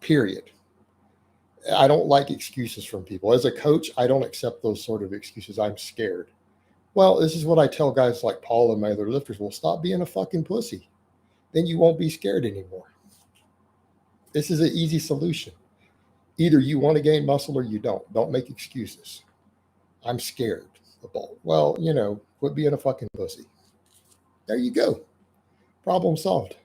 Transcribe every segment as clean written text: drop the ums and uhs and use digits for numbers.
period. I don't like excuses from people. As a coach, I don't accept those sort of excuses. I'm scared. Well, this is what I tell guys like Paul and my other lifters. Well, stop being a fucking pussy. Then you won't be scared anymore. This is an easy solution. Either you want to gain muscle or you don't. Don't make excuses. I'm scared of bulk. Well, quit being a fucking pussy. There you go. Problem solved.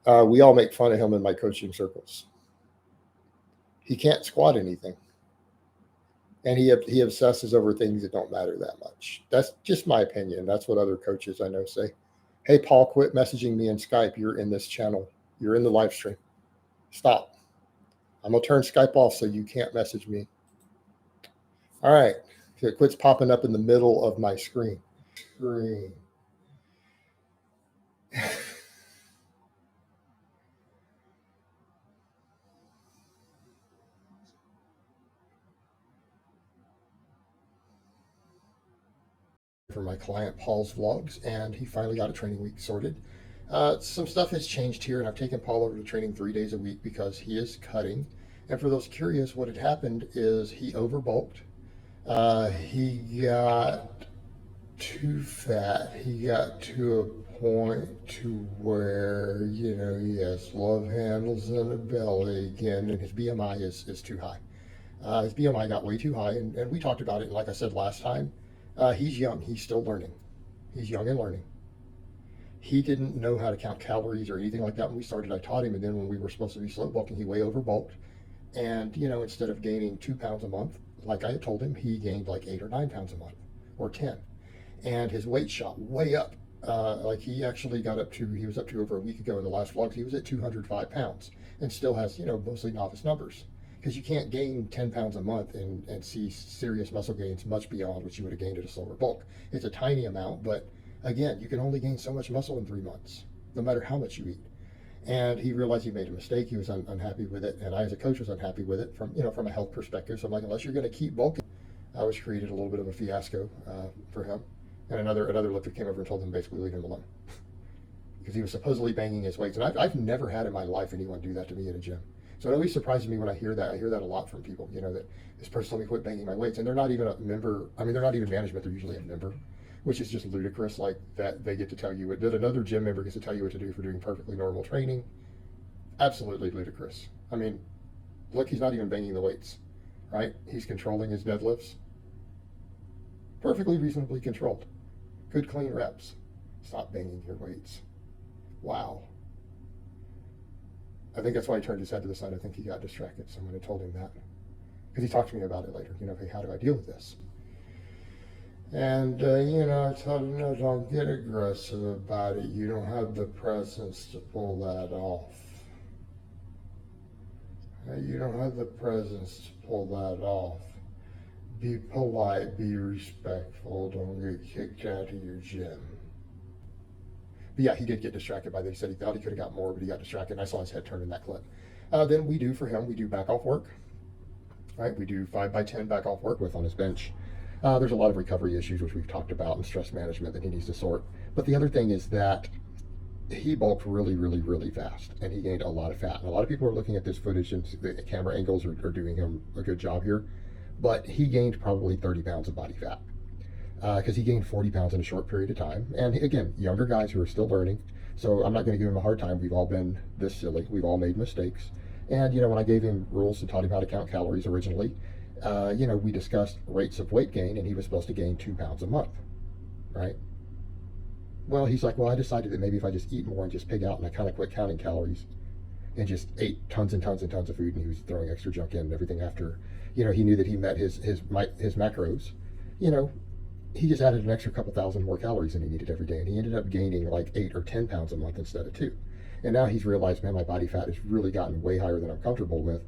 We all make fun of him in my coaching circles. He can't squat anything. And he obsesses over things that don't matter that much. That's just my opinion. That's what other coaches I know say. Hey, Paul, quit messaging me in Skype. You're in this channel. You're in the live stream. Stop. I'm going to turn Skype off so you can't message me. All right. So it quits popping up in the middle of my screen. For my client Paul's vlogs, and he finally got a training week sorted. Some stuff has changed here, and I've taken Paul over to training 3 days a week because he is cutting. And for those curious, what had happened is he overbulked. He got too fat. He got to a point to where, he has love handles and a belly again, and his BMI is too high. His BMI got way too high, and we talked about it, and like I said last time, he's young. He's still learning. He's young and learning. He didn't know how to count calories or anything like that when we started. I taught him, and then when we were supposed to be slow bulking, he way overbulked. And, instead of gaining 2 pounds a month, like I had told him, he gained like 8 or 9 pounds a month, or 10. And his weight shot way up. Like he actually he was up to over a week ago in the last vlogs, he was at 205 pounds and still has, mostly novice numbers. Because you can't gain 10 pounds a month and see serious muscle gains much beyond what you would have gained at a slower bulk. It's a tiny amount, but again, you can only gain so much muscle in 3 months, no matter how much you eat. And he realized he made a mistake. He was unhappy with it, and I, as a coach, was unhappy with it from a health perspective. So I'm like, unless you're going to keep bulking, which created a little bit of a fiasco for him. And another lifter came over and told him basically leave him alone because he was supposedly banging his weights. And I've never had in my life anyone do that to me at a gym. So it always surprises me when I hear that. I hear that a lot from people, that this person told me quit banging my weights, and they're not even a member. I mean, they're not even management. They're usually a member, which is just ludicrous. Like that they get to tell you that another gym member gets to tell you what to do for doing perfectly normal training. Absolutely ludicrous. I mean, look, he's not even banging the weights, right? He's controlling his deadlifts. Perfectly reasonably controlled. Good clean reps. Stop banging your weights. Wow. I think that's why he turned his head to the side. I think he got distracted. Someone had told him that. Because he talked to me about it later. Hey, how do I deal with this? And, I told him, no, don't get aggressive about it. You don't have the presence to pull that off. You don't have the presence to pull that off. Be polite, be respectful, don't get kicked out of your gym. But yeah, he did get distracted by that. He said he thought he could have got more, but he got distracted, and I saw his head turn in that clip. Then we do back off work, right? We do 5x10 back off work with on his bench. There's a lot of recovery issues, which we've talked about, and stress management that he needs to sort. But the other thing is that he bulked really, really, really fast, and he gained a lot of fat. And a lot of people are looking at this footage, and the camera angles are doing him a good job here. But he gained probably 30 pounds of body fat because he gained 40 pounds in a short period of time. And again, younger guys who are still learning. So I'm not going to give him a hard time. We've all been this silly. We've all made mistakes. And, when I gave him rules and taught him how to count calories originally, we discussed rates of weight gain, and he was supposed to gain 2 pounds a month, right? Well, he's like, well, I decided that maybe if I just eat more and just pig out, and I kind of quit counting calories and just ate tons and tons and tons of food, and he was throwing extra junk in and everything after, he knew that he met his macros, he just added an extra couple thousand more calories than he needed every day, and he ended up gaining like 8 or 10 pounds a month instead of 2. And now he's realized, man, my body fat has really gotten way higher than I'm comfortable with.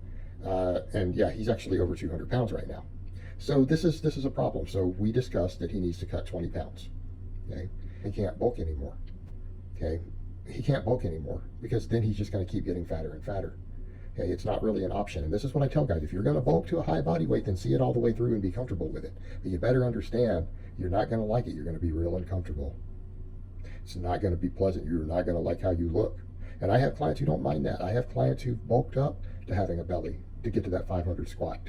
And yeah, he's actually over 200 pounds right now. So this is a problem. So we discussed that he needs to cut 20 pounds. Okay, he can't bulk anymore. Okay, he can't bulk anymore because then he's just going to keep getting fatter and fatter. Okay, it's not really an option. And this is what I tell guys: if you're going to bulk to a high body weight, then see it all the way through and be comfortable with it. But you better understand, you're not going to like it. You're going to be real uncomfortable. It's not going to be pleasant. You're not going to like how you look. And I have clients who don't mind that. I have clients who've bulked up to having a belly to get to that 500 squat.